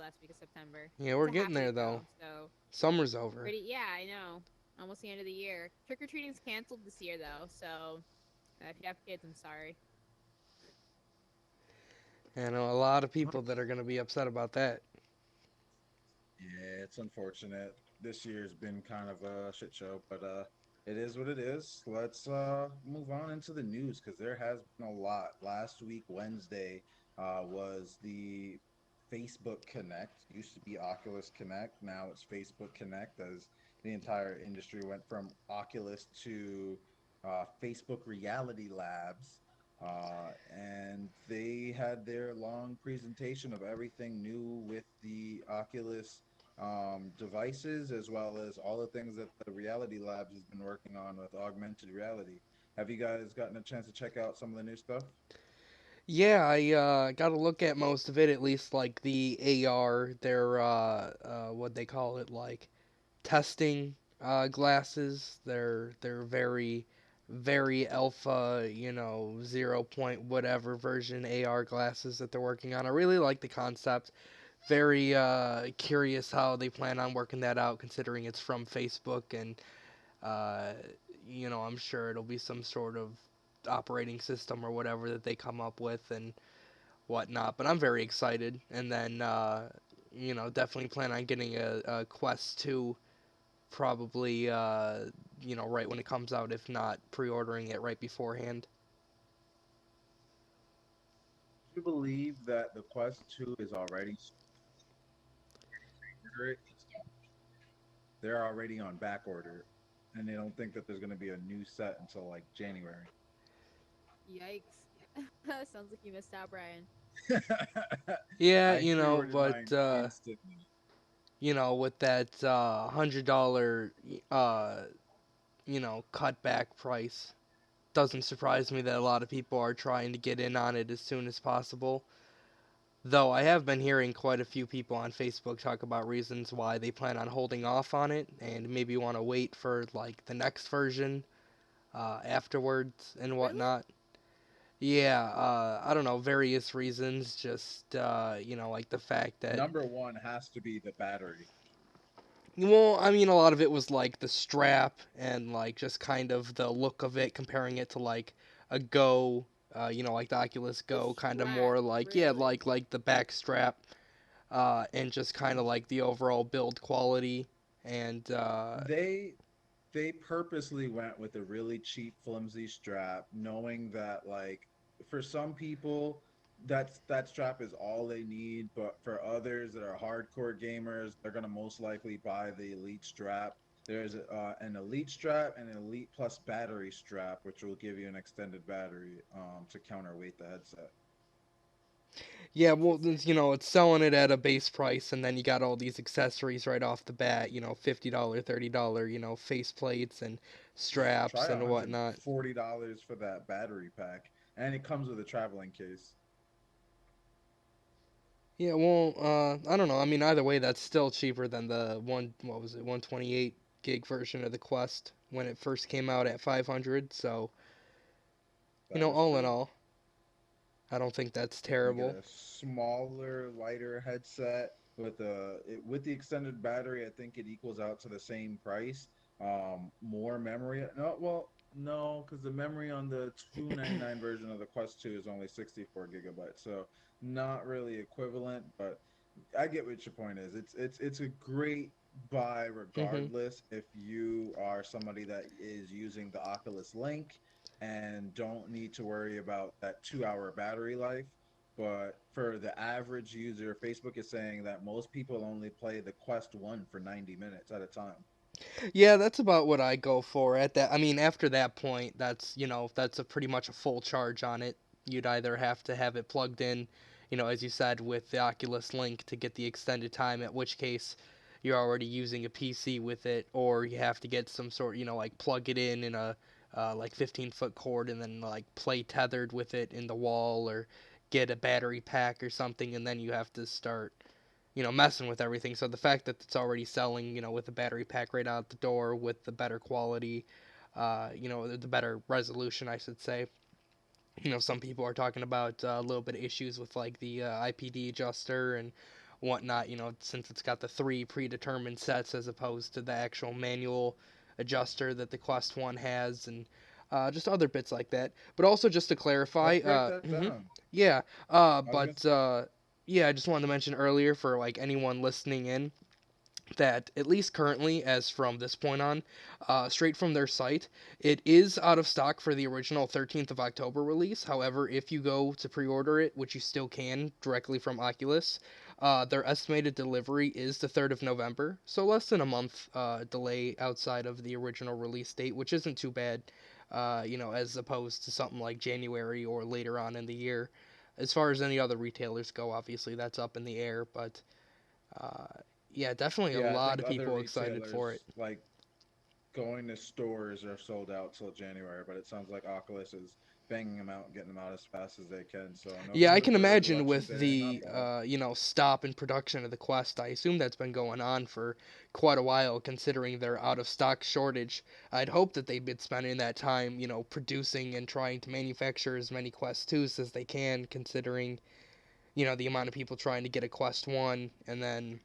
last week of September. Yeah, It's we're a half getting there week though. though, so Summer's over. pretty. Yeah, I know. Almost the end of the year. Trick or treating's canceled this year though, so if you have kids, I'm sorry. And I know a lot of people that are going to be upset about that. Yeah, it's unfortunate. This year's been kind of a shit show, but it is what it is. Let's move on into the news because there has been a lot. Last week, Wednesday, was the Facebook Connect. Used to be Oculus Connect, now it's Facebook Connect as the entire industry went from Oculus to Facebook Reality Labs. And they had their long presentation of everything new with the Oculus devices, as well as all the things that the Reality Labs has been working on with augmented reality. Have you guys gotten a chance to check out some of the new stuff? Yeah, I got to look at most of it, at least like the AR, their what they call it, like testing glasses. They're very alpha, 0 point whatever version AR glasses that they're working on. I really like the concept. Very curious how they plan on working that out, considering it's from Facebook, and uh, I'm sure it'll be some sort of operating system or whatever that they come up with and whatnot. But I'm very excited, and then definitely plan on getting a Quest 2 probably right when it comes out, if not pre-ordering it right beforehand. Do you believe that the Quest 2 is already pre-ordered? They're already on back order, and they don't think that there's going to be a new set until like January. Yikes! Sounds like you missed out, Brian. Yeah, I pre-ordered but mine instantly. with that $100 uh cutback price, doesn't surprise me that a lot of people are trying to get in on it as soon as possible. Though I have been hearing quite a few people on Facebook talk about reasons why they plan on holding off on it and maybe want to wait for like the next version afterwards and Really? whatnot. Yeah, I don't know, various reasons. Just like the fact that, Number one has to be the battery. well, I mean, a lot of it was like the strap and like just kind of the look of it, comparing it to like a Go, like the Oculus The Go, kind of strap, more like, yeah, really? like the back strap, and just kind of like the overall build quality and They they purposely went with a really cheap, flimsy strap, knowing that like for some people that strap is all they need, but for others that are hardcore gamers, they're gonna most likely buy the Elite strap. There's an Elite strap and an Elite Plus battery strap, which will give you an extended battery to counterweight the headset. yeah, well, Interesting. it's selling it at a base price, and then you got all these accessories right off the bat. $50, $30, face plates and Try straps and whatnot. $140 for that battery pack, and it comes with a traveling case. Yeah, well, I don't know. I mean, either way, that's still cheaper than the what was it, 128 gig version of the Quest when it first came out at 500. So, That is all in true. all, I don't think that's You get terrible. a smaller, lighter headset with with the extended battery. I think it equals out to the same price. More memory. No, well, no, because the memory on the 299 version of the Quest 2 is only 64 gigabytes, so not really equivalent. But I get what your point is. It's a great buy Hmm. regardless if you are somebody that is using the Oculus Link and don't need to worry about that 2 hour battery life. But for the average user, Facebook is saying that most people only play the Quest 1 for 90 minutes at a time. Yeah, that's about what I go for at that. I mean, after that point, that's a pretty much a full charge on it. You'd either have to have it plugged in, as you said, with the Oculus Link to get the extended time, at which case you're already using a PC with it, or you have to get some sort, like plug it in a like 15-foot cord and then like play tethered with it in the wall, or get a battery pack or something, and then you have to start messing with everything. So the fact that it's already selling, with the battery pack right out the door, with the better quality, the better resolution, I should say. Some people are talking about a little bit of issues with like the IPD adjuster and whatnot. Since it's got the three predetermined sets as opposed to the actual manual adjuster that the Quest One has, and just other bits like that. But also just to clarify, Let's break that mhm, down. yeah, I was gonna but yeah, I just wanted to mention earlier for like anyone listening in that at least currently, as from this point on, straight from their site, it is out of stock for the original 13th of October release. However, if you go to pre-order it, which you still can directly from Oculus, their estimated delivery is the 3rd of November, so less than a month delay outside of the original release date, which isn't too bad, as opposed to something like January or later on in the year. As far as any other retailers go, obviously that's up in the air, but uh, yeah, definitely a Yeah, I lot think of other people excited for it. retailers like going to stores are sold out till January, but it sounds like Oculus is banging them out and getting them out as fast as they can. So Yeah, I November can 3rd, imagine Election with Day, not the bad. stop in production of the Quest. I assume that's been going on for quite a while, considering their out of stock shortage. I'd hope that they've been spending that time, producing and trying to manufacture as many Quest 2s as they can, considering the amount of people trying to get a Quest 1 and then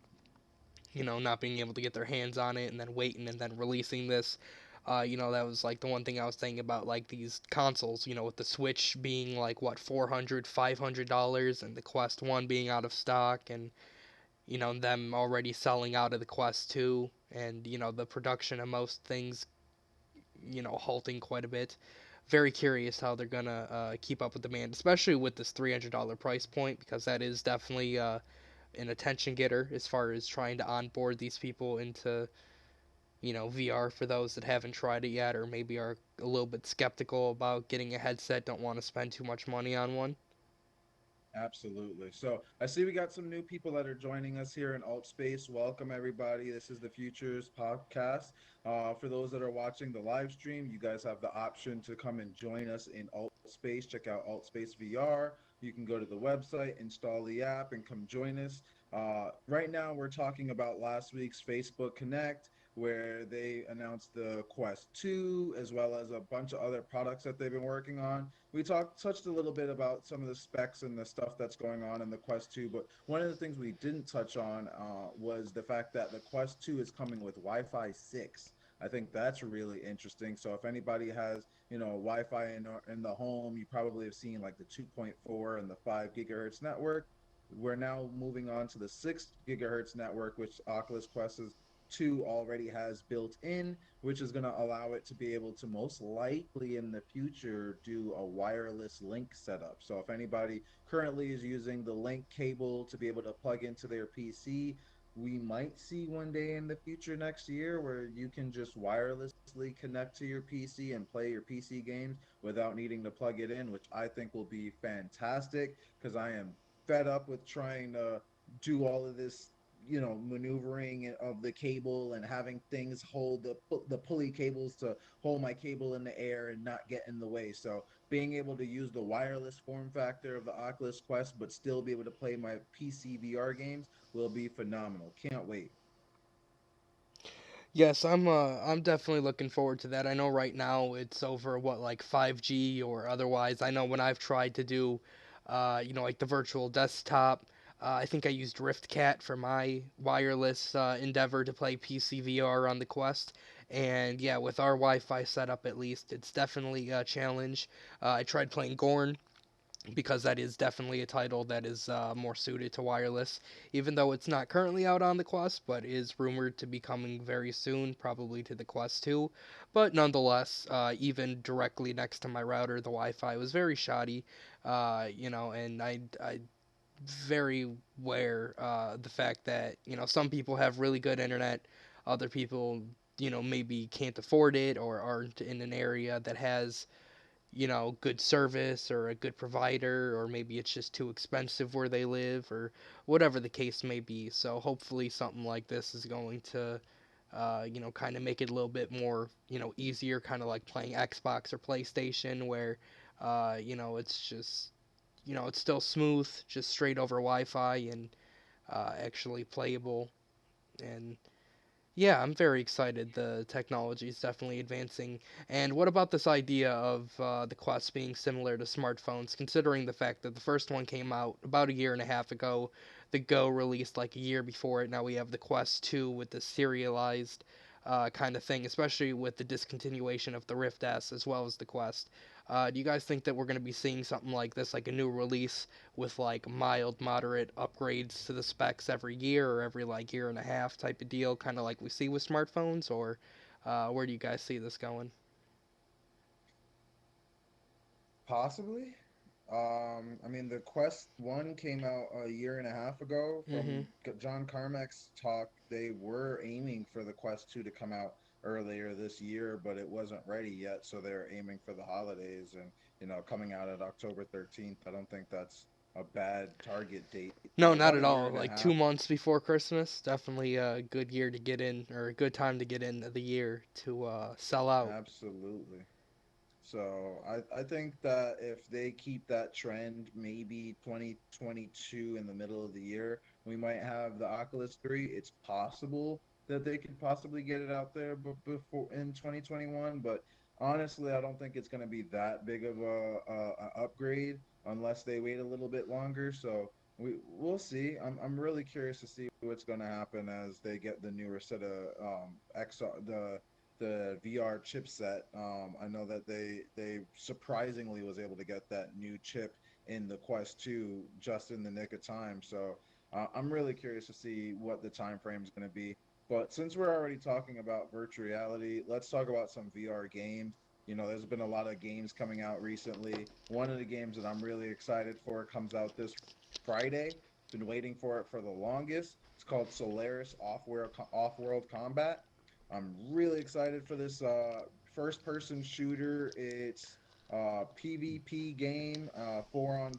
not being able to get their hands on it and then waiting and then releasing this. That was like the one thing I was thinking about, like these consoles, with the Switch being like what, 400, $500, and the Quest 1 being out of stock, and, them already selling out of the Quest 2, and, the production of most things, halting quite a bit. Very curious how they're gonna keep up with demand, especially with this $300 price point, because that is definitely an attention getter as far as trying to onboard these people into VR for those that haven't tried it yet or maybe are a little bit skeptical about getting a headset, don't want to spend too much money on one. Absolutely. So I see we got some new people that are joining us here in Altspace. Welcome, everybody. This is the Futures podcast. For those that are watching the live stream, you guys have the option to come and join us in Altspace. Check out Altspace VR. You can go to the website, install the app, and come join us. Right now, we're talking about last week's Facebook Connect, where they announced the Quest 2, as well as a bunch of other products that they've been working on. We touched a little bit about some of the specs and the stuff that's going on in the Quest 2, but one of the things we didn't touch on was the fact that the Quest 2 is coming with Wi-Fi 6. I think that's really interesting. So if anybody has, Wi-Fi in the home, you probably have seen like the 2.4 and the 5 gigahertz network. We're now moving on to the 6 gigahertz network, which Oculus Quest 2 already has built in, which is going to allow it to be able to most likely in the future do a wireless link setup. So if anybody currently is using the link cable to be able to plug into their PC, we might see one day in the future next year where you can just wirelessly connect to your PC and play your PC games without needing to plug it in, which I think will be fantastic because I am fed up with trying to do all of this maneuvering of the cable and having things hold the pulley cables to hold my cable in the air and not get in the way. So being able to use the wireless form factor of the Oculus Quest but still be able to play my PC VR games will be phenomenal. Can't wait. Yes, I'm definitely looking forward to that. I know right now it's over what, like 5G or otherwise. I know when I've tried to do like the virtual desktop, I think I used RiftCat for my wireless endeavor to play PC VR on the Quest. And yeah, with our Wi-Fi setup at least, it's definitely a challenge. I tried playing Gorn because that is definitely a title that is more suited to wireless, even though it's not currently out on the Quest, but is rumored to be coming very soon, probably to the Quest 2. But nonetheless, even directly next to my router, the Wi-Fi was very shoddy, and I very aware the fact that some people have really good internet, other people maybe can't afford it or aren't in an area that has good service or a good provider, or maybe it's just too expensive where they live, or whatever the case may be. So hopefully something like this is going to, kind of make it a little bit more, easier, kind of like playing Xbox or PlayStation, where, it's just, it's still smooth, just straight over Wi-Fi and actually playable. And Yeah, I'm very excited. The technology is definitely advancing. And what about this idea of the Quest being similar to smartphones, considering the fact that the first one came out about a year and a half ago, the Go released like a year before it. Now we have the Quest 2 with the serialized kind of thing, especially with the discontinuation of the Rift S as well as the Quest. Do you guys think that we're going to be seeing something like this, like a new release with like mild, moderate upgrades to the specs every year or every like year and a half type of deal, kind of like we see with smartphones? Or where do you guys see this going? Possibly. I mean, the Quest One came out a year and a half ago. Mm-hmm. From John Carmack's talk, they were aiming for the Quest Two to come out earlier this year, but it wasn't ready yet, so they're aiming for the holidays and coming out at October 13th. I don't think that's a bad target date. No, So not about a at year all. and a Like half. 2 months before Christmas, definitely a good year to get in, or a good time to get in the year to sell out. Absolutely. So I think that if they keep that trend, maybe 2022 in the middle of the year, we might have the Oculus 3. It's possible that they could possibly get it out there before in 2021, but honestly, I don't think it's going to be that big of a upgrade unless they wait a little bit longer. So we'll see. I'm really curious to see what's going to happen as they get the newer set of XR the VR chipset. I know that they surprisingly was able to get that new chip in the Quest 2 just in the nick of time. So I'm really curious to see what the time frame is going to be. But since we're already talking about virtual reality, let's talk about some VR games. There's been a lot of games coming out recently. One of the games that I'm really excited for comes out this Friday. Been waiting for it for the longest. It's called Solaris Off-World Combat. I'm really excited for this first person shooter. It's PvP game, four on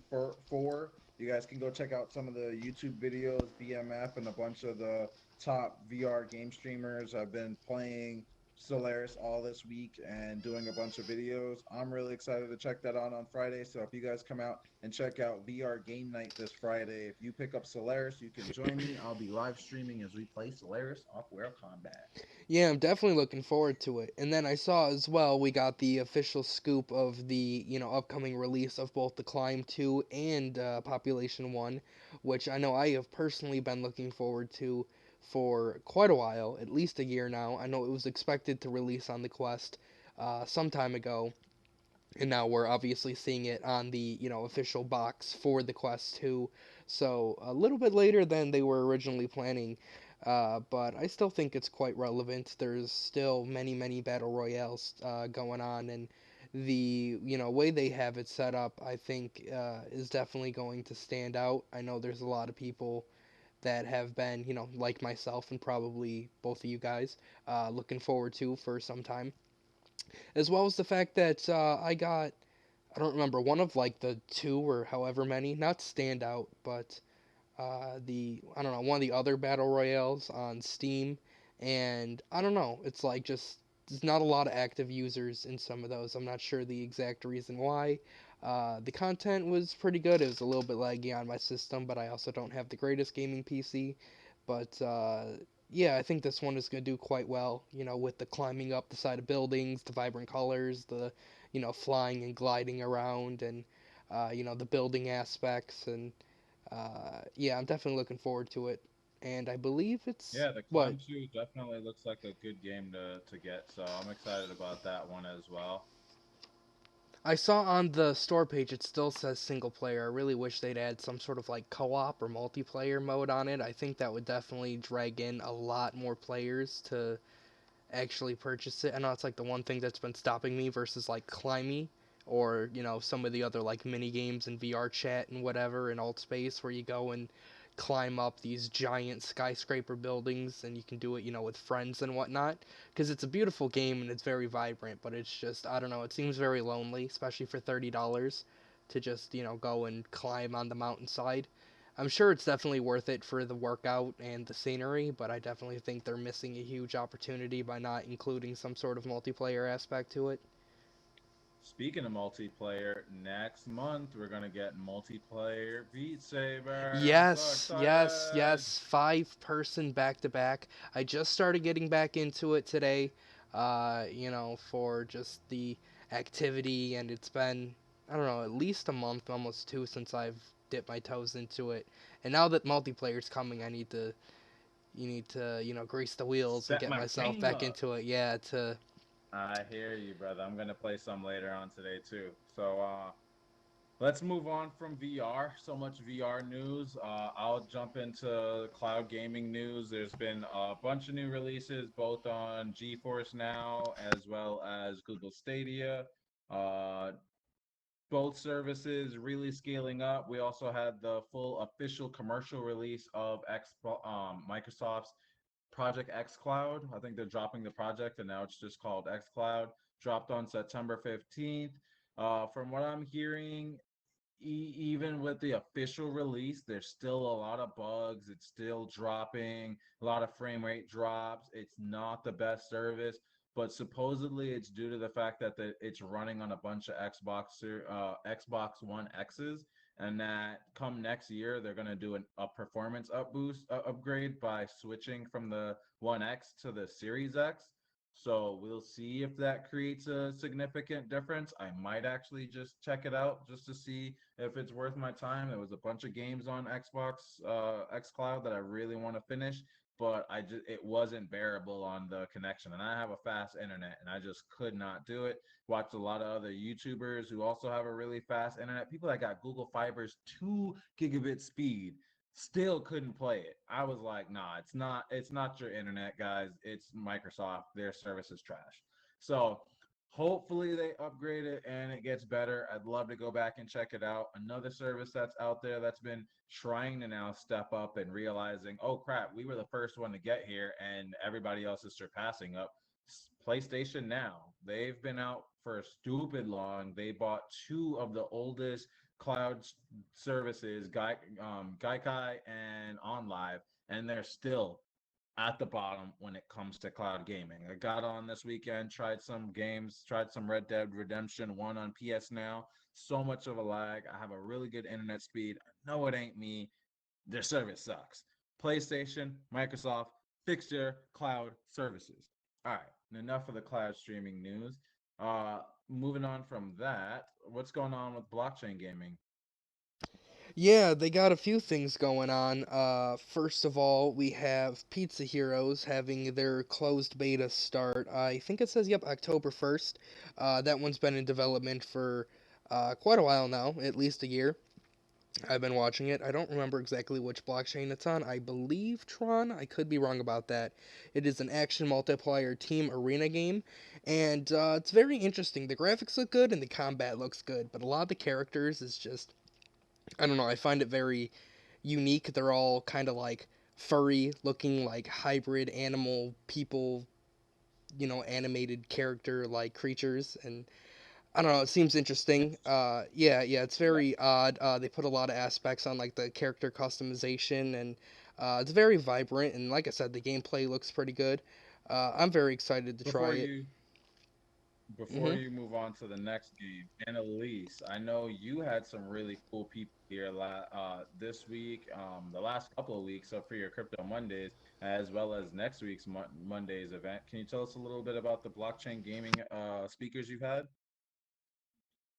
four. You guys can go check out some of the YouTube videos. BMF and a bunch of the top VR game streamers have been playing Solaris all this week and doing a bunch of videos. I'm really excited to check that out on Friday. So if you guys come out and check out VR Game Night this Friday, if you pick up Solaris, you can join me. I'll be live streaming as we play Solaris Off-World Combat. Yeah, I'm definitely looking forward to it. And then I saw as well we got the official scoop of the upcoming release of both the Climb 2 and Population 1, which I know I have personally been looking forward to for quite a while, at least a year now. I know it was expected to release on the Quest some time ago, and now we're obviously seeing it on the official box for the Quest 2, so a little bit later than they were originally planning. But I still think it's quite relevant. There's still many battle royales going on, and the way they have it set up, I think, is definitely going to stand out. I know there's a lot of people that have been, like myself and probably both of you guys, looking forward to for some time, as well as the fact that I don't remember, one of like the two or however many, not standout, but the I don't know, one of the other battle royales on Steam, and I don't know, it's like just there's not a lot of active users in some of those. I'm not sure the exact reason why. The content was pretty good. It was a little bit laggy on my system, but I also don't have the greatest gaming PC. But yeah, I think this one is going to do quite well. With the climbing up the side of buildings, the vibrant colors, the flying and gliding around, and the building aspects, and yeah, I'm definitely looking forward to it. And I believe it's Yeah, the what Climb 2 definitely looks like a good game to get, so I'm excited about that one as well. I saw on the store page. It still says single player. I really wish they'd add some sort of like co-op or multiplayer mode on it. I think that would definitely drag in a lot more players to actually purchase it. I know it's like the one thing that's been stopping me versus like Climby, or some of the other like mini games and VR chat and whatever in Altspace, where you go and climb up these giant skyscraper buildings, and you can do it with friends and whatnot, because it's a beautiful game and it's very vibrant, but it's just, I don't know, it seems very lonely, especially for $30 to just go and climb on the mountainside. I'm sure it's definitely worth it for the workout and the scenery, but I definitely think they're missing a huge opportunity by not including some sort of multiplayer aspect to it. Speaking of multiplayer, next month we're gonna get multiplayer Beat Saber. I'm so Yes, yes, excited. yes. 5 person back to back. I just started getting back into it today. For just the activity, and it's been, I don't know, at least a month, almost two, since I've dipped my toes into it. And now that multiplayer's coming, you need to, grease the wheels and Step get my myself game back up. into it. Yeah, to I hear you, brother. I'm gonna play some later on today too. So let's move on from VR. So much VR news. I'll jump into cloud gaming news. There's been a bunch of new releases, both on GeForce Now as well as Google Stadia. Uh, both services really scaling up. We also had the full official commercial release of Microsoft's Project X Cloud. I think they're dropping the project, and now it's just called X Cloud. Dropped on September 15th. From what I'm hearing, even with the official release, there's still a lot of bugs. It's still dropping, a lot of frame rate drops. It's not the best service, but supposedly it's due to the fact that it's running on a bunch of Xbox One X's, and that come next year they're gonna do a performance upgrade by switching from the One X to the Series X. So we'll see if that creates a significant difference. I might actually just check it out just to see if it's worth my time. There was a bunch of games on Xbox X Cloud that I really want to finish, but it wasn't bearable on the connection. And I have a fast internet, and I just could not do it. Watched a lot of other YouTubers who also have a really fast internet. People that got Google Fiber's 2 gigabit speed still couldn't play it. I was like, nah, it's not your internet, guys. It's Microsoft. Their service is trash. So hopefully they upgrade it and it gets better. I'd love to go back and check it out. Another service that's out there that's been trying to now step up and realizing, oh crap, we were the first one to get here and everybody else is surpassing up. PlayStation Now. They've been out for stupid long. They bought two of the oldest cloud services, Gaikai and OnLive, and they're still at the bottom when it comes to cloud gaming. I got on this weekend, tried some games, tried some Red Dead Redemption 1 on PS Now. So much of a lag. I have a really good internet speed. I know it ain't me. Their service sucks. PlayStation, Microsoft, fix your cloud services. All right, enough of the cloud streaming news. Moving on from that, what's going on with blockchain gaming? Yeah, they got a few things going on. First of all, we have Pizza Heroes having their closed beta start. I think it says, yep, October 1st. That one's been in development for quite a while now, at least a year. I've been watching it. I don't remember exactly which blockchain it's on. I believe Tron. I could be wrong about that. It is an action multiplayer team arena game, and it's very interesting. The graphics look good and the combat looks good, but a lot of the characters is just, I don't know. I find it very unique. They're all kind of like furry looking, like hybrid animal people, animated character like creatures, and I don't know. It seems interesting. It's, Yeah, it's yeah, very odd. They put a lot of aspects on like the character customization, and it's very vibrant. And like I said, the gameplay looks pretty good. I'm very excited to try before it. you before Hmm. you move on to the next game, Annalise, I know you had some really cool people here this week, the last couple of weeks for your Crypto Mondays, as well as next week's Mondays event. Can you tell us a little bit about the blockchain gaming speakers you've had?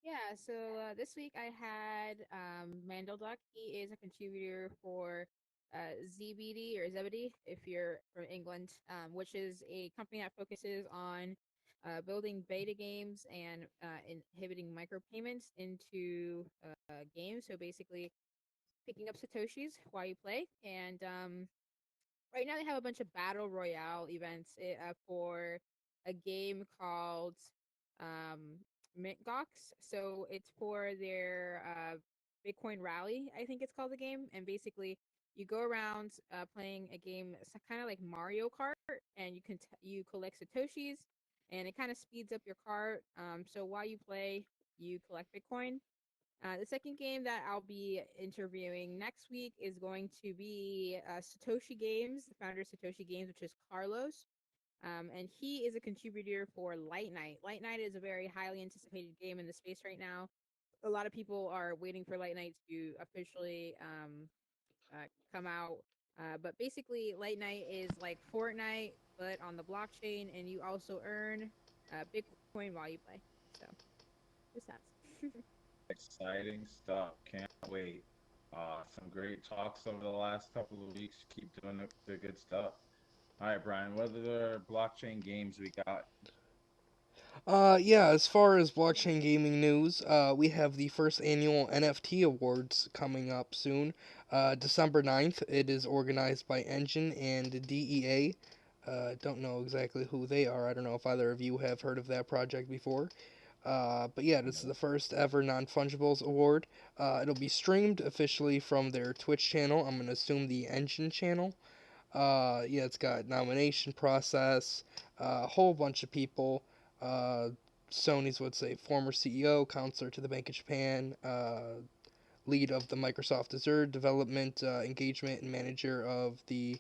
Yeah, so this week I had Mandel Duck. He is a contributor for ZBD or Zebedee, if you're from England, which is a company that focuses on building beta games and inhibiting micropayments into games. So basically, picking up Satoshis while you play. And right now they have a bunch of battle royale events for a game called um, Mint Gox. So it's for their Bitcoin Rally, I think it's called the game. And basically, you go around playing a game kind of like Mario Kart, and you collect Satoshis, and it kind of speeds up your cart. So while you play, you collect Bitcoin. The second game that I'll be interviewing next week is going to be Satoshi Games, the founder of Satoshi Games, which is Carlos. And he is a contributor for Light Night. Light Night is a very highly anticipated game in the space right now. A lot of people are waiting for Light Night to officially come out. But basically, Light Night is like Fortnite, but on the blockchain, and you also earn Bitcoin while you play. So, just that. Exciting stuff. Can't wait. Some great talks over the last couple of weeks. Keep doing the good stuff. All right, Brian, what other blockchain games we got? Yeah, as far as blockchain gaming news, we have the first annual NFT Awards coming up soon. December 9th. It is organized by Engine and DEA. Don't know exactly who they are. I don't know if either of you have heard of that project before. But yeah, this is the No. first ever non fungibles award. It'll be streamed officially from their Twitch channel. I'm gonna assume the Engine channel. Yeah, it's got nomination process, a whole bunch of people. Uh, Sony's, would say, former CEO, counselor to the Bank of Japan, lead of the Microsoft Azure development engagement, and manager of the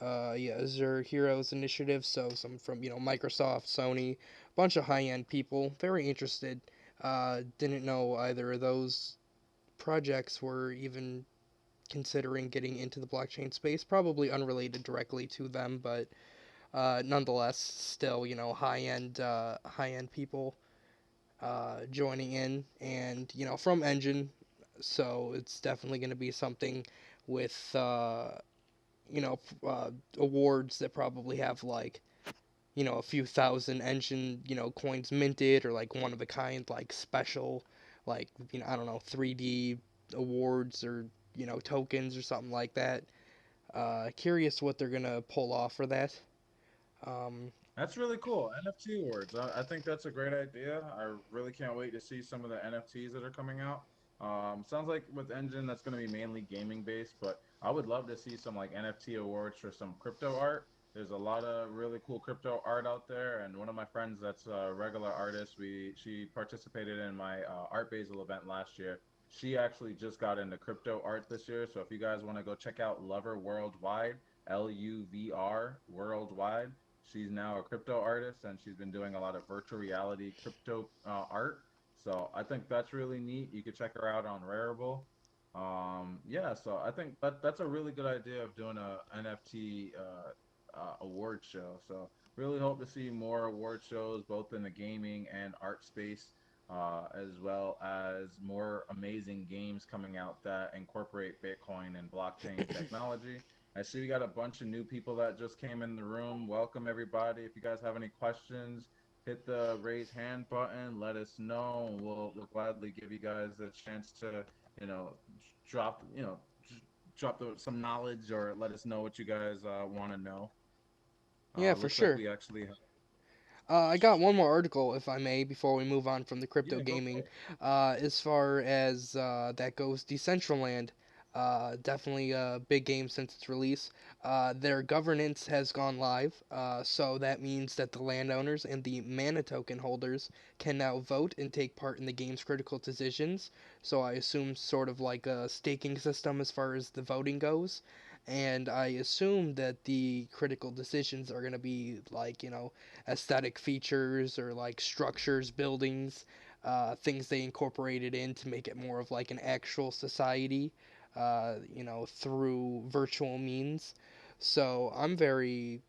Azure Heroes initiative. So some from Microsoft, Sony, bunch of high end people. Very interested. Didn't know either of those projects were even considering getting into the blockchain space. Probably unrelated directly to them, but nonetheless, still high end people joining in, and from Engine. So it's definitely going to be something with you know awards that probably have like a few thousand Engine coins minted, or like one of a kind like special like I don't know, 3D awards, or tokens or something like that. Curious what they're gonna pull off for that. Um, That's really cool. NFT awards. I think that's a great idea. I really can't wait to see some of the NFTs that are coming out. Sounds like with Engine, that's going to be mainly gaming based, but I would love to see some like NFT awards for some crypto art. There's a lot of really cool crypto art out there, and one of my friends that's a regular artist, she participated in my Art Basel event last year. She actually just got into crypto art this year, so if you guys want to go check out Lover Worldwide, LUVR Worldwide. She's now a crypto artist and she's been doing a lot of virtual reality crypto art. So I think that's really neat. You could check her out on Rarible. Yeah, so I think that's a really good idea of doing a NFT award show. So really hope to see more award shows both in the gaming and art space, as well as more amazing games coming out that incorporate Bitcoin and blockchain technology. I see we got a bunch of new people that just came in the room. Welcome everybody. If you guys have any questions, hit the raise hand button. Let us know. We'll gladly give you guys a chance to you know drop some knowledge or let us know what you guys want to know. yeah, for Looks like sure. we actually have. I got one more article, if I may, before we move on from the crypto Yeah, go gaming. for it. As far as that goes, Decentraland, definitely a big game since its release. Their governance has gone live, so that means that the landowners and the mana token holders can now vote and take part in the game's critical decisions. So I assume sort of like a staking system as far as the voting goes. And I assume that the critical decisions are going to be like, aesthetic features, or like structures, buildings, things they incorporated in to make it more of like an actual society, through virtual means. So I'm very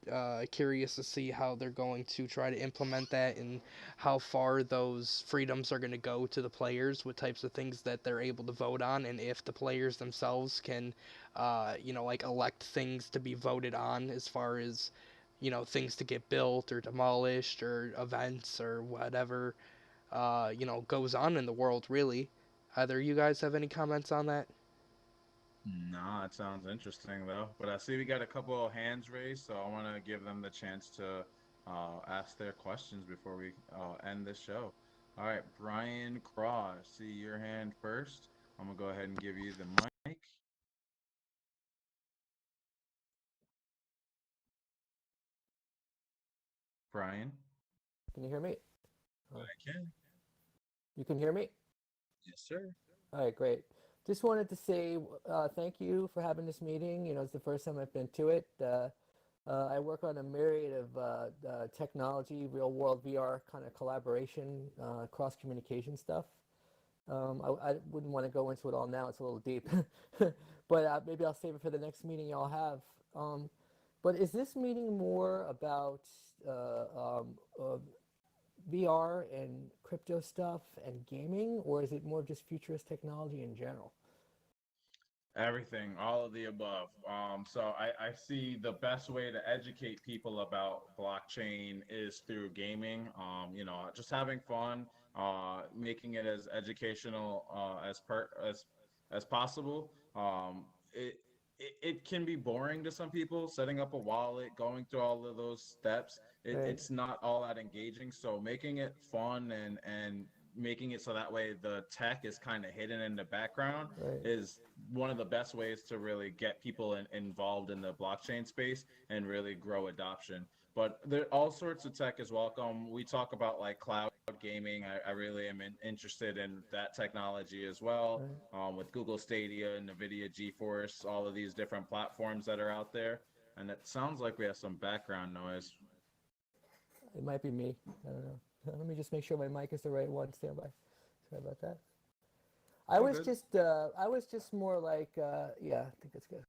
curious to see how they're going to try to implement that, and how far those freedoms are going to go to the players, what types of things that they're able to vote on, and if the players themselves can, like elect things to be voted on, as far as things to get built or demolished, or events or whatever goes on in the world, really. Either you guys have any comments on that? Nah, it sounds interesting though. But I see we got a couple of hands raised, so I want to give them the chance to ask their questions before we end this show. All right, Brian Craw, I see your hand first. I'm gonna go ahead and give you the mic. Brian, Can you hear me? I Oh, can. you can hear me? Yes, sir. All right, great. Just wanted to say thank you for having this meeting. It's the first time I've been to it. I work on a myriad of technology, real world VR kind of collaboration, cross communication stuff. I wouldn't want to go into it all now, it's a little deep. But maybe I'll save it for the next meeting y'all have. But is this meeting more about uh, um, uh, VR and crypto stuff and gaming, or is it more just futurist technology in general? Everything, all of the above. So I see the best way to educate people about blockchain is through gaming. Just having fun, making it as educational as possible. It can be boring to some people, setting up a wallet, going through all of those steps. Right, It's not all that engaging. So making it fun and making it so that way the tech is kind of hidden in the background right, is one of the best ways to really get people involved in the blockchain space and really grow adoption. But there all sorts of tech is welcome. We talk about like cloud gaming. I really am interested in that technology as well. right. With Google Stadia, Nvidia, GeForce, all of these different platforms that are out there. And it sounds like we have some background noise. It might be me. I don't know. Let me just make sure my mic is the right one. Stand by. Sorry about that. All good. I was just more like, yeah, I think it's good.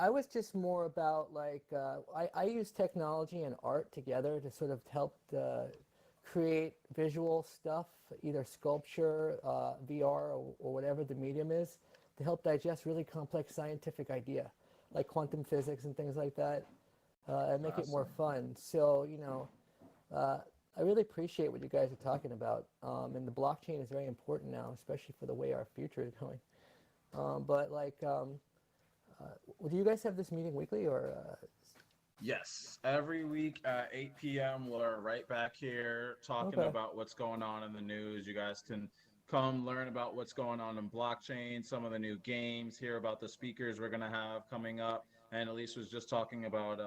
I was just more about like, I use technology and art together to sort of help create visual stuff, either sculpture, VR, or whatever the medium is, to help digest really complex scientific idea, like quantum physics and things like that, and make it more Awesome. fun. So, uh, I really appreciate what you guys are talking about. And the blockchain is very important now, especially for the way our future is going. But like, do you guys have this meeting weekly or? Yes, every week at 8 p.m. We're right back here talking Okay, about what's going on in the news. You guys can come learn about what's going on in blockchain, some of the new games, hear about the speakers we're going to have coming up. And Elise was just talking about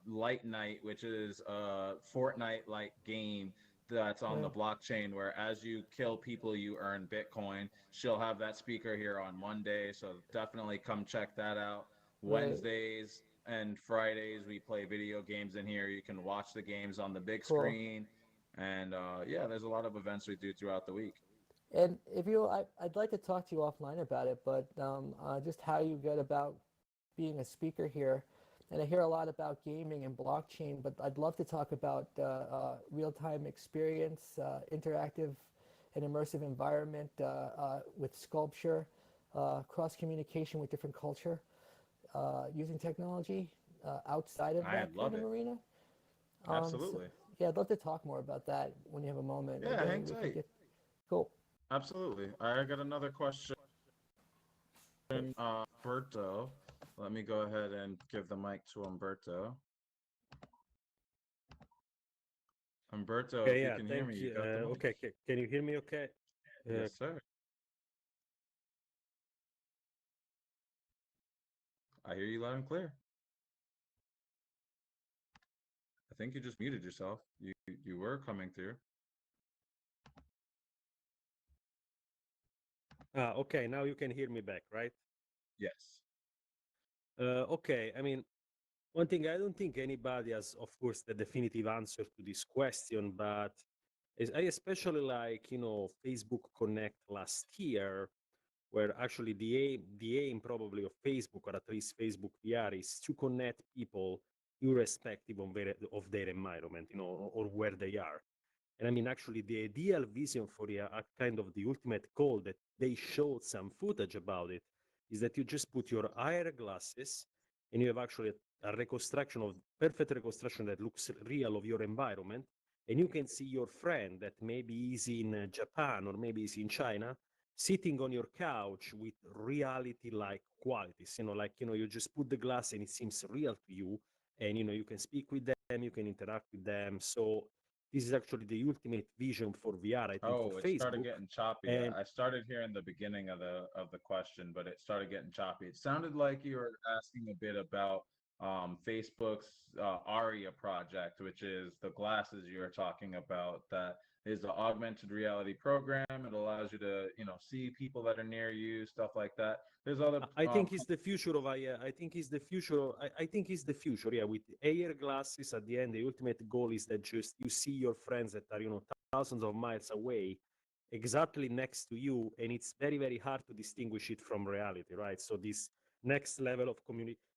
Light Night, which is a Fortnite like game that's on the right, blockchain where as you kill people, you earn Bitcoin. She'll have that speaker here on Monday. So definitely come check that out. right, Wednesdays and Fridays we play video games in here. You can watch the games on the big cool. screen, and yeah, there's a lot of events we do throughout the week. And if you, I'd like to talk to you offline about it, but just how you get about being a speaker here. And I hear a lot about gaming and blockchain, but I'd love to talk about real-time experience, interactive and immersive environment with sculpture, cross communication with different culture, using technology outside of I that love kind of it. arena. So, Absolutely. yeah, I'd love to talk more about that when you have a moment, and Yeah, then hang we can tight. get cool. Absolutely. I got another question. Okay. Umberto. Let me go ahead and give the mic to Umberto. Umberto, if Okay, you yeah, can hear me, thank you you. got the mic. Okay, can you hear me okay? Uh, Yes, sir. I hear you loud and clear. I think you just muted yourself. You were coming through. okay, now you can hear me back, right? Yes. Okay, I mean, one thing I don't think anybody has, of course, the definitive answer to this question, but I especially like, Facebook Connect last year, where actually the aim probably of Facebook, or at least Facebook VR, is to connect people irrespective of their environment, or where they are. And I mean, actually, the ideal vision for a kind of the ultimate goal that they showed some footage about it is that you just put your IR glasses and you have actually a reconstruction of perfect reconstruction that looks real of your environment. And you can see your friend that maybe is in Japan or maybe is in China sitting on your couch with reality like qualities, like, you just put the glass and it seems real to you. And, you can speak with them, you can interact with them. So this is actually the ultimate vision for VR, I think, for Oh, it started Facebook. getting choppy. And I started hearing the beginning of the question, but it started getting choppy. It sounded like you were asking a bit about Facebook's Aria project, which is the glasses you were talking about that is the augmented reality program. It allows you to, see people that are near you, stuff like that. There's other I think it's the future of AI. I think it's the future. I think it's the future. Yeah, with AR glasses, at the end, the ultimate goal is that just you see your friends that are thousands of miles away, exactly next to you, and it's very very hard to distinguish it from reality, right? So this next level of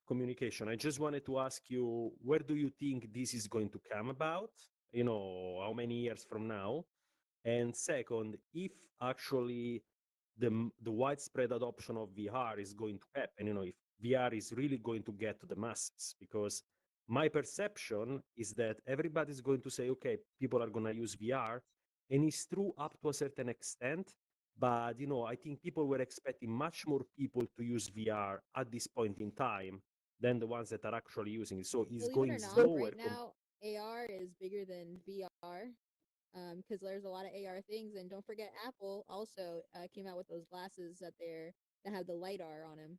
communication. I just wanted to ask you, where do you think this is going to come about? How many years from now? And second, if actually the widespread adoption of VR is going to happen, if VR is really going to get to the masses, because my perception is that everybody's going to say, okay, people are going to use VR, and it's true up to a certain extent. But I think people were expecting much more people to use VR at this point in time than the ones that are actually using it. So it's Believe it going or not, right slower. now AR is bigger than VR. Because there's a lot of AR things, and don't forget Apple also came out with those glasses that have the lidar on them.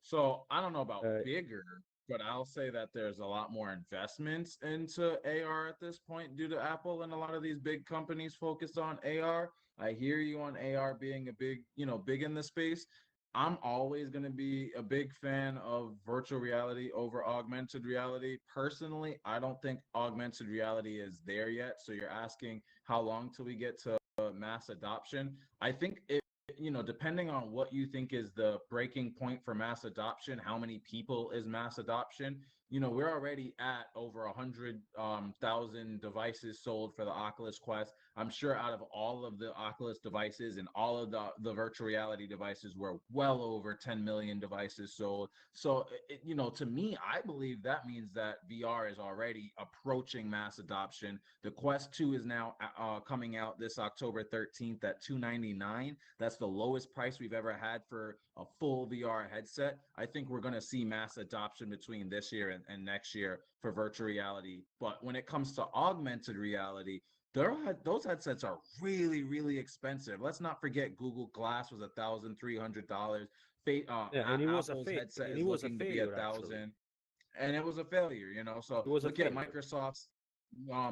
So I don't know about uh, bigger, but I'll say that there's a lot more investments into AR at this point due to Apple and a lot of these big companies focused on AR. I hear you on AR being a big, big in the space. I'm always going to be a big fan of virtual reality over augmented reality. Personally, I don't think augmented reality is there yet. So you're asking how long till we get to mass adoption. I think depending on what you think is the breaking point for mass adoption, how many people is mass adoption? We're already at over 100,000 devices sold for the Oculus Quest. I'm sure out of all of the Oculus devices and all of the virtual reality devices, we're well over 10 million devices sold. So, to me, I believe that means that VR is already approaching mass adoption. The Quest 2 is now coming out this October 13th at 299. That's the lowest price we've ever had for a full VR headset. I think we're going to see mass adoption between this year and next year for virtual reality. But when it comes to augmented reality, those headsets are really, really expensive. Let's not forget Google Glass was $1,300. yeah, and it was a Apple's headset and it is was a looking to be a failure actually. thousand, and it was a failure. So It was a look at failure. Microsoft's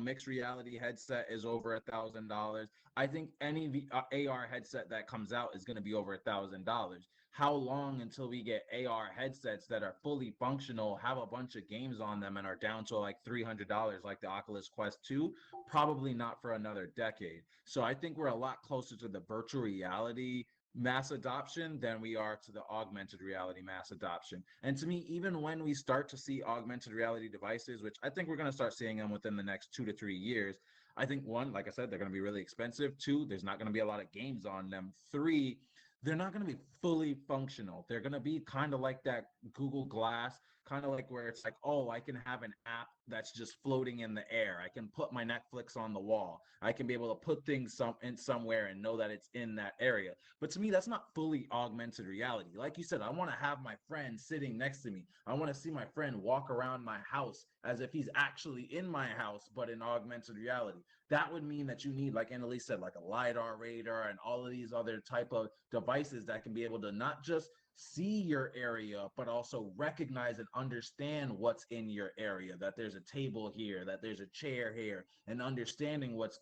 mixed reality headset is over $1,000. I think any AR headset that comes out is going to be over $1,000. How long until we get AR headsets that are fully functional, have a bunch of games on them, and are down to like $300, like the Oculus Quest 2? Probably not for another decade. So I think we're a lot closer to the virtual reality mass adoption than we are to the augmented reality mass adoption. And to me, even when we start to see augmented reality devices, which I think we're going to start seeing them within the next 2 to 3 years, I think one, like I said, they're going to be really expensive. Two, there's not going to be a lot of games on them. Three, they're not going to be fully functional. They're going to be kind of like that Google Glass, kind of like where it's like, oh, I can have an app that's just floating in the air. I can put my Netflix on the wall. I can be able to put things in somewhere and know that it's in that area. But to me, that's not fully augmented reality. Like you said, I want to have my friend sitting next to me. I want to see my friend walk around my house as if he's actually in my house, but in augmented reality. That would mean that you need, like Annalise said, like a LiDAR radar and all of these other type of devices that can be able to not just see your area, but also recognize and understand what's in your area, that there's a table here, that there's a chair here, and understanding what's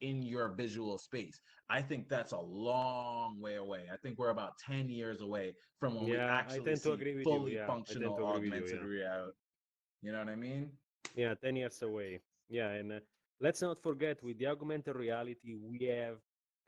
in your visual space. I think that's a long way away. I think we're about 10 years away from when we Yeah, I actually tend to see agree with you. fully Yeah, I tend functional to agree with you. augmented Yeah. reality. You know what I mean? Yeah, 10 years away. Yeah, and let's not forget with the augmented reality, we have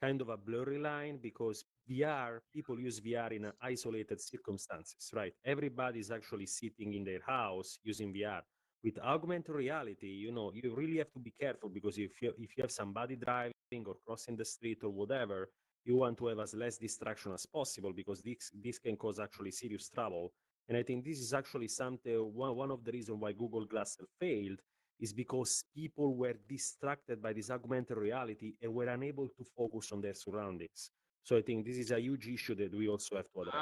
kind of a blurry line because VR, people use VR in isolated circumstances, right? Everybody is actually sitting in their house using VR. With augmented reality, you really have to be careful because if you have somebody driving or crossing the street or whatever, you want to have as less distraction as possible because this can cause actually serious trouble. And I think this is actually something, one of the reasons why Google Glass failed is because people were distracted by this augmented reality and were unable to focus on their surroundings. So I think this is a huge issue that we also have to address.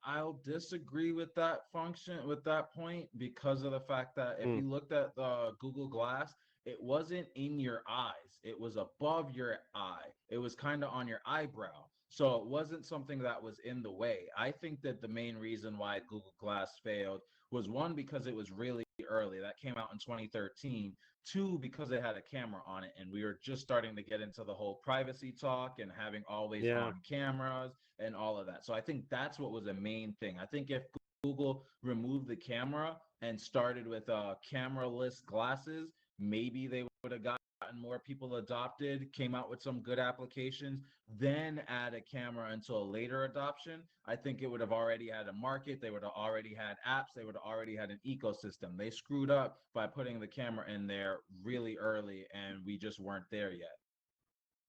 I'll disagree with that point, because of the fact that if Mm. you looked at the Google Glass, it wasn't in your eyes. It was above your eye. It was kind of on your eyebrow. So it wasn't something that was in the way. I think that the main reason why Google Glass failed was one, because it was really early. That came out in 2013. Two, because it had a camera on it. And we were just starting to get into the whole privacy talk and having always Yeah. on cameras and all of that. So I think that's what was a main thing. I think if Google removed the camera and started with camera-less glasses, maybe they would have gotten more people adopted, came out with some good applications, then add a camera until a later adoption. I think it would have already had a market. They would have already had apps. They would have already had an ecosystem. They screwed up by putting the camera in there really early, and we just weren't there yet.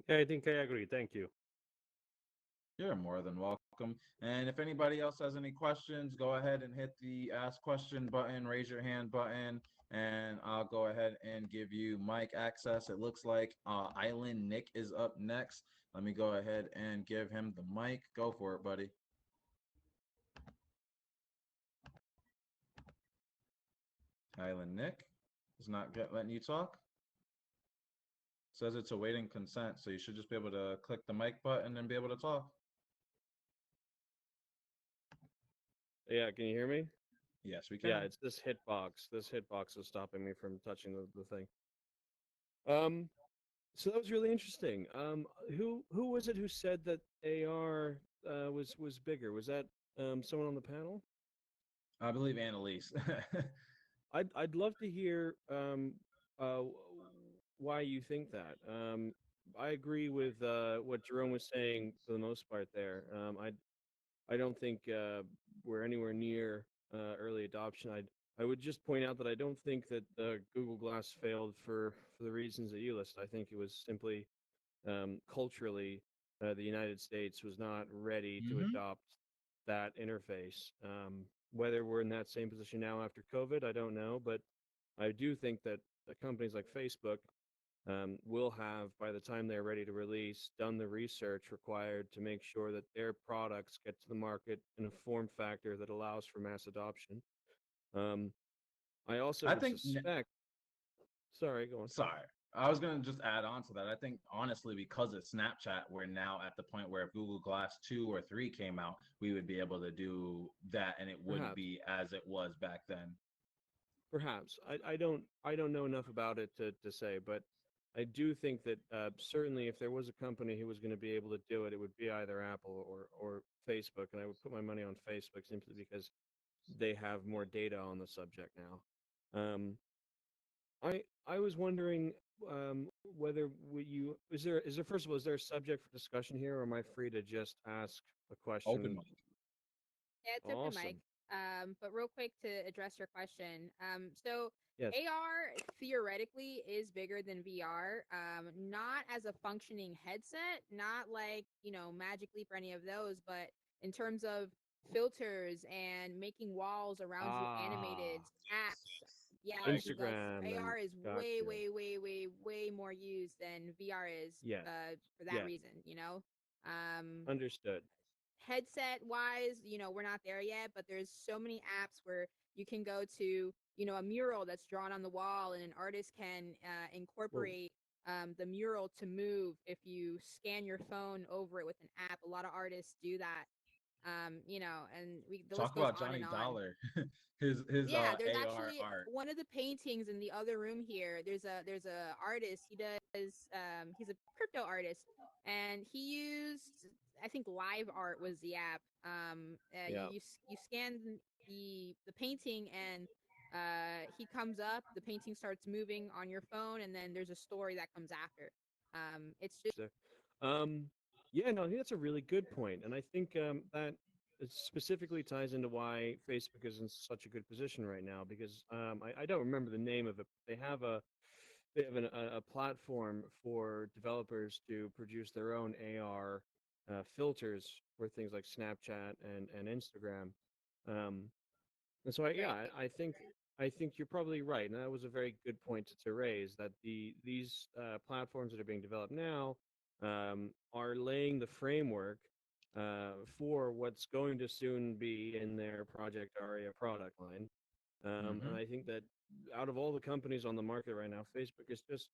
Yeah, I think I agree. Thank you. You're more than welcome. And if anybody else has any questions, go ahead and hit the ask question button, raise your hand button, and I'll go ahead and give you mic access. It looks like Island Nick is up next. Let me go ahead and give him the mic. Go for it, buddy. Island Nick is not letting you talk. Says it's awaiting consent, so you should just be able to click the mic button and be able to talk. Yeah, can you hear me? Yes, we Yeah, can. it's this hitbox. This hitbox is stopping me from touching the thing. Um, so that was really interesting. Who was it who said that AR was bigger? Was that someone on the panel? I believe Annalise. I'd love to hear uh why you think that. I agree with what Jerome was saying for the most part there. I don't think we're anywhere near early adoption. I would just point out that I don't think that Google Glass failed for the reasons that you listed. I think it was simply culturally the United States was not ready to Hmm. adopt that interface. Whether we're in that same position now after COVID, I don't know, but I do think that companies like Facebook will have, by the time they're ready to release, done the research required to make sure that their products get to the market in a form factor that allows for mass adoption. Um, I also I would think suspect. Sorry, go on. Sorry. I was gonna just add on to that. I think honestly, because of Snapchat, we're now at the point where if Google Glass 2 or 3 came out, we would be able to do that and it wouldn't Perhaps, be as it was back then. perhaps. I don't know enough about it to say, but I do think that certainly if there was a company who was going to be able to do it, it would be either Apple or Facebook, and I would put my money on Facebook simply because they have more data on the subject now. I was wondering whether you is there first of all, is there a subject for discussion here, or am I free to just ask a Open question? mic. Yeah, it's open mic. Awesome. But real quick to address your question. So Yes. AR theoretically is bigger than VR. Not as a functioning headset, not like, Magic Leap or any of those, but in terms of filters and making walls around you Ah, animated apps. Yeah, I like Instagram and AR is way, gotcha. way, way, way, way more used than VR is Yes. for that Yes. reason. Um, Understood. headset wise, we're not there yet, but there's so many apps where you can go to, a mural that's drawn on the wall, and an artist can Well, incorporate the mural to move if you scan your phone over it with an app. A lot of artists do that. And the list talk goes about on Johnny and on. Dollar. his Yeah, there's AR actually art. one of the paintings in the other room here. There's a artist. He's a crypto artist, and he used, I think, Live Art was the app. yeah. You scan the painting, and he comes up. The painting starts moving on your phone, and then there's a story that comes after. It's just there. Um, yeah, no, I think that's a really good point, and I think that it specifically ties into why Facebook is in such a good position right now because I don't remember the name of it. They have a platform for developers to produce their own AR filters for things like Snapchat and Instagram. Um, and so, yeah, right. I think you're probably right, and that was a very good point to raise. That these platforms that are being developed now are laying the framework for what's going to soon be in their Project Aria product line. And Hmm. I think that out of all the companies on the market right now, Facebook is just,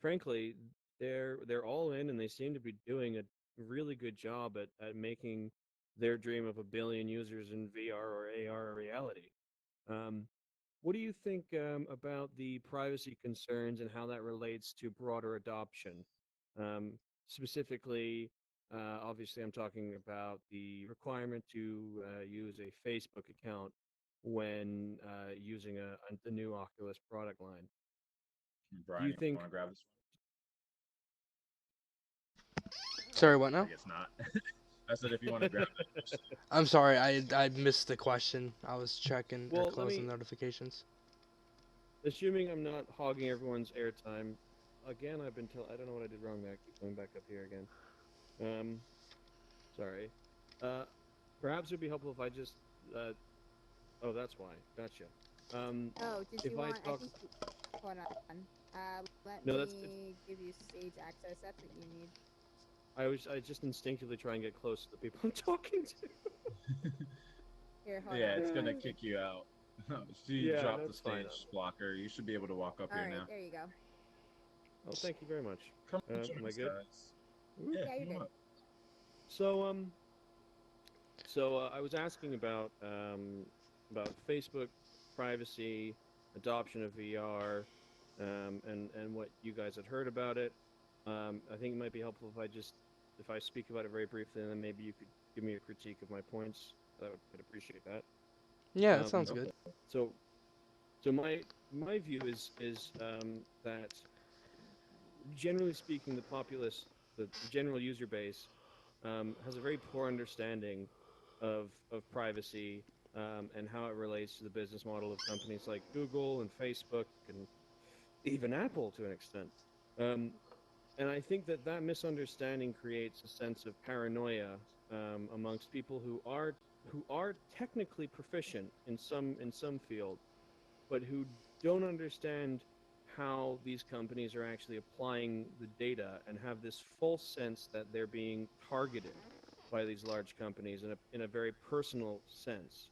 frankly, they're all in, and they seem to be doing really good job at making their dream of a billion users in VR or AR a reality. Um, what do you think about the privacy concerns and how that relates to broader adoption? Um, Specifically, obviously, I'm talking about the requirement to use a Facebook account when using the new Oculus product line. Do Brian, you you want to think grab this one? Sorry, what I now? guess not. I said if you want to grab the news. I'm sorry, I missed the question. I was checking or well, let closing me, notifications. assuming I'm not hogging everyone's airtime, again, I don't know what I did wrong there. I keep going back up here again. Um, Sorry. Uh, Perhaps it'd be helpful if I just, uh, oh, that's why. Gotcha. Um, Oh, did if you I want? I talk, think. Hold on. Let no, that's, me give you stage access. That's what you need. I just instinctively try and get close to the people I'm talking to. Here, hold Yeah, on. it's Let gonna me. kick you out. She Yeah, dropped the that's fine. stage blocker. You should be able to walk up All here right, now. there you go. Oh, thank you very much. Come on, join Am I us, good? guys. Woo. Yeah, Yeah, you're come on good. up. So, I was asking about Facebook privacy, adoption of VR, and what you guys had heard about it. I think it might be helpful if I speak about it very briefly, and then maybe you could give me a critique of my points. I'd appreciate that. Yeah, that Um, sounds good. so my view is that generally speaking, the general user base, has a very poor understanding of privacy, and how it relates to the business model of companies like Google and Facebook and even Apple to an extent. Um, and I think that that misunderstanding creates a sense of paranoia, amongst people who are technically proficient in some field, but who don't understand how these companies are actually applying the data and have this false sense that they're being targeted by these large companies in a very personal sense.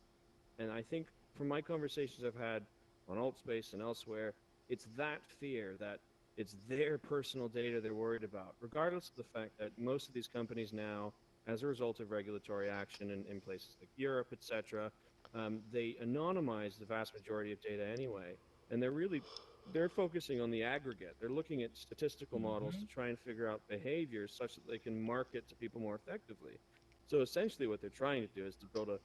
And I think from my conversations I've had on Altspace and elsewhere, it's that fear that it's their personal data they're worried about, regardless of the fact that most of these companies now, as a result of regulatory action in places like Europe, etc., they anonymize the vast majority of data anyway, and they're focusing on the aggregate. They're looking at statistical models Hmm. to try and figure out behaviors such that they can market to people more effectively. So essentially, what they're trying to do is to build a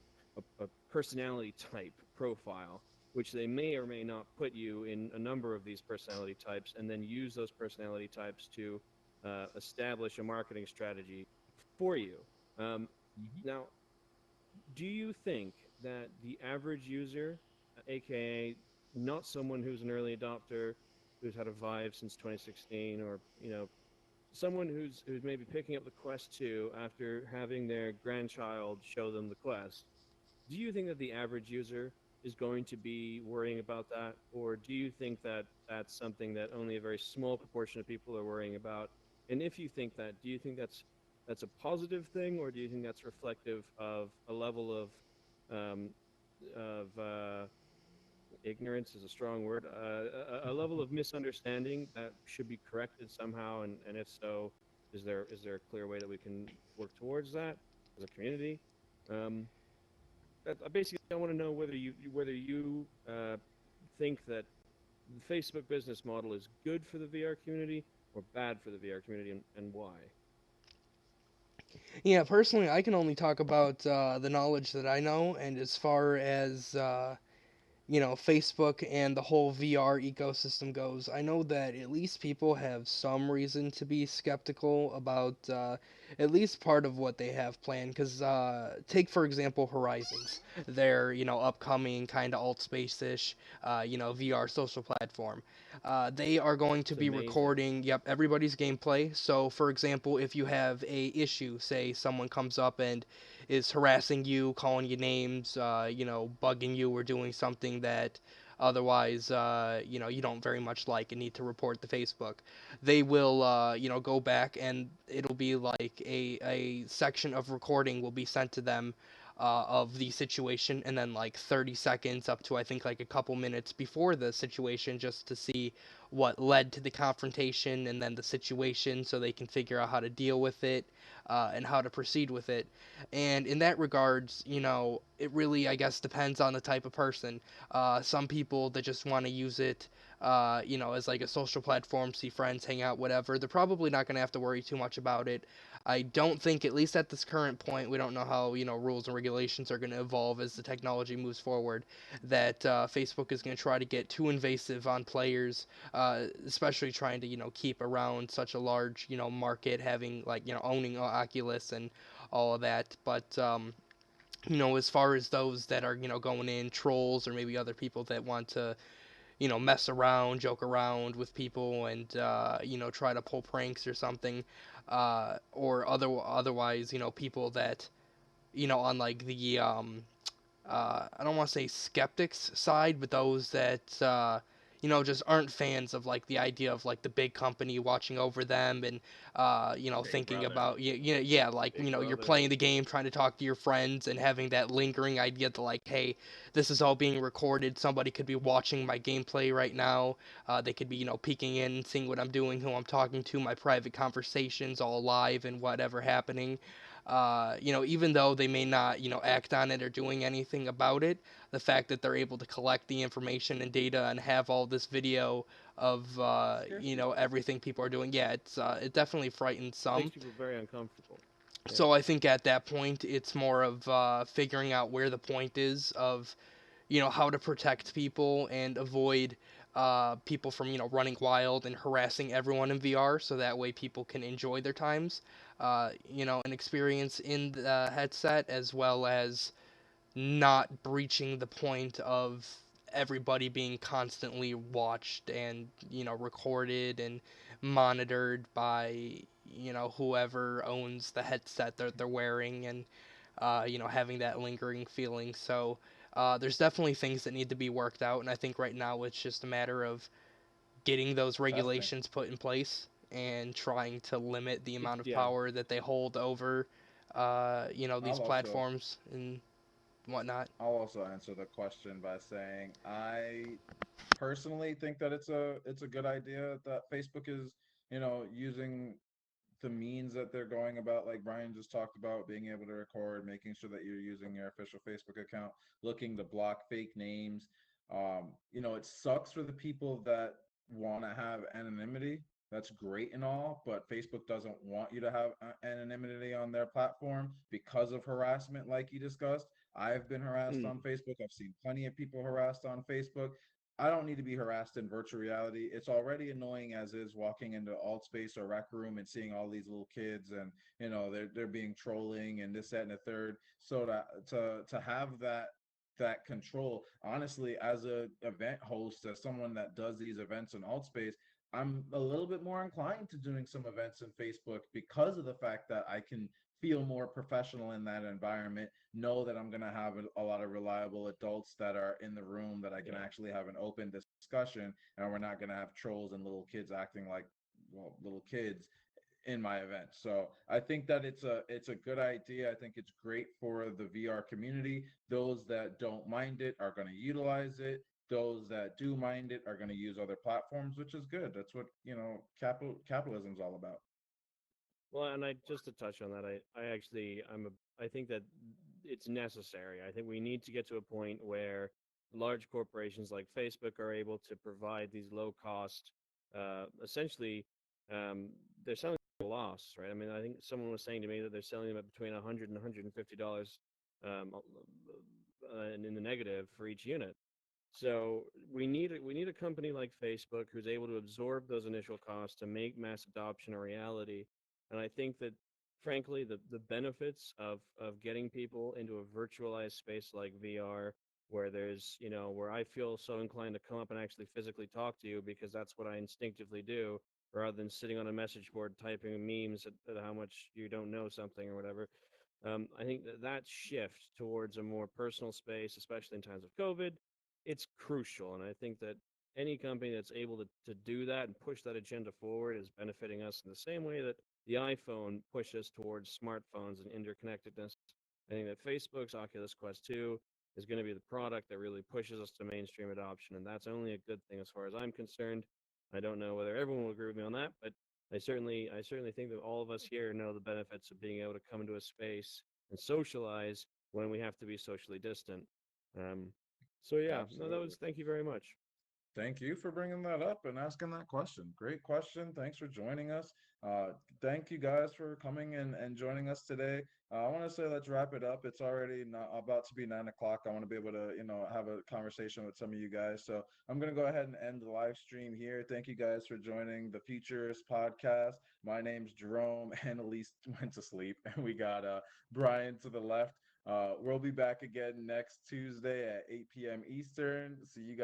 personality type profile, which they may or may not put you in a number of these personality types, and then use those personality types to establish a marketing strategy for you. Um, Hmm. Now, do you think that the average user, aka not someone who's an early adopter, who's had a Vive since 2016, or someone who's maybe picking up the Quest 2 after having their grandchild show them the Quest, do you think that the average user is going to be worrying about that, or do you think that that's something that only a very small proportion of people are worrying about? And if you think that, do you think that's a positive thing, or do you think that's reflective of a level um, of ignorance is a strong word, a level of misunderstanding that should be corrected somehow? And if so, is there a clear way that we can work towards that as a community? Um, Basically, I want to know whether you think that the Facebook business model is good for the VR community or bad for the VR community, and why. Yeah, personally, I can only talk about the knowledge that I know, and as far as Facebook and the whole VR ecosystem goes, I know that at least people have some reason to be skeptical about at least part of what they have planned. Because take for example Horizons, their upcoming kind of Altspace ish VR social platform. They are going to It's be amazing. recording everybody's gameplay. So for example, if you have a issue, say someone comes up and is harassing you, calling you names, bugging you, or doing something that otherwise, you don't very much like and need to report to Facebook. They will, go back and it'll be like a section of recording will be sent to them of the situation, and then like 30 seconds up to I think like a couple minutes before the situation, just to see what led to the confrontation and then the situation, so they can figure out how to deal with it and how to proceed with it. And in that regards, it really, I guess, depends on the type of person. Some people that just want to use it, as like a social platform, see friends, hang out, whatever, they're probably not going to have to worry too much about it. I don't think, at least at this current point, we don't know how, rules and regulations are going to evolve as the technology moves forward, that Facebook is going to try to get too invasive on players, especially trying to, keep around such a large, market, having like, owning Oculus and all of that. But, as far as those that are, going in, trolls or maybe other people that want to, mess around, joke around with people, and try to pull pranks or something, or otherwise, people that, on like the I don't want to say skeptics side, but those that just aren't fans of like the idea of like the big company watching over them, and Big thinking brother. about, yeah, like, Big you're Brother. playing the game, trying to talk to your friends, and having that lingering idea that like, hey, this is all being recorded. Somebody could be watching my gameplay right now. They could be, peeking in, seeing what I'm doing, who I'm talking to, my private conversations, all live and whatever happening. Even though they may not, act on it or doing anything about it, the fact that they're able to collect the information and data and have all this video of, Scares people. everything people are doing, yeah, it definitely frightens some. Makes people very uncomfortable. Yeah. So I think at that point, it's more of figuring out where the point is of, how to protect people and avoid people from, running wild and harassing everyone in VR, so that way people can enjoy their times, and experience in the headset, as well as not breaching the point of everybody being constantly watched and, recorded and monitored by, whoever owns the headset that they're wearing, and having that lingering feeling. So there's definitely things that need to be worked out, and I think right now it's just a matter of getting those Testing. regulations put in place and trying to limit the It's amount of yeah. power that they hold over, these I'll also platforms and whatnot. I'll also answer the question by saying I personally think that it's a good idea that Facebook is, using the means that they're going about, like Brian just talked about, being able to record, making sure that you're using your official Facebook account, looking to block fake names. It sucks for the people that want to have anonymity. That's great and all, but Facebook doesn't want you to have anonymity on their platform because of harassment, like you discussed. I've been harassed Mm. on Facebook. I've seen plenty of people harassed on Facebook. I don't need to be harassed in virtual reality. It's already annoying as is walking into Altspace or Rec Room and seeing all these little kids, and they're being trolling and this, that, and the third. So to have that control, honestly, as a event host, as someone that does these events in Altspace, I'm a little bit more inclined to doing some events in Facebook because of the fact that I can feel more professional in that environment, know that I'm going to have a lot of reliable adults that are in the room, that I can Yeah. actually have an open discussion, and we're not going to have trolls and little kids acting like, well, little kids in my event. So I think that it's a good idea. I think it's great for the VR community. Those that don't mind it are going to utilize it. Those that do mind it are going to use other platforms, which is good. That's what, capitalism's all about. Well, and I just to touch on that, I actually I think that it's necessary. I think we need to get to a point where large corporations like Facebook are able to provide these low cost, essentially, um, they're selling at a loss, right? I mean, I think someone was saying to me that they're selling them at between 100 and $150 and in the negative for each unit. So we need a company like Facebook who's able to absorb those initial costs to make mass adoption a reality. And I think that, frankly, the benefits of getting people into a virtualized space like VR, where there's where I feel so inclined to come up and actually physically talk to you because that's what I instinctively do, rather than sitting on a message board typing memes at how much you don't know something or whatever. I think that shift towards a more personal space, especially in times of COVID, it's crucial. And I think that any company that's able to do that and push that agenda forward is benefiting us in the same way that the iPhone pushed us towards smartphones and interconnectedness. I think that Facebook's Oculus Quest 2 is going to be the product that really pushes us to mainstream adoption, and that's only a good thing as far as I'm concerned. I don't know whether everyone will agree with me on that, but I certainly think that all of us here know the benefits of being able to come into a space and socialize when we have to be socially distant. Um, so yeah, no, that Absolutely. was. Thank you very much. Thank you for bringing that up and asking that question. Great question. Thanks for joining us. Uh, Thank you guys for coming and joining us today. I want to say let's wrap it up. It's already not, about to be 9 o'clock. I want to be able to, have a conversation with some of you guys. So I'm going to go ahead and end the live stream here. Thank you guys for joining the Futurist podcast. My name's Jerome, and Elise went to sleep, and we got Brian to the left. We'll be back again next Tuesday at 8 p.m. Eastern. See you guys.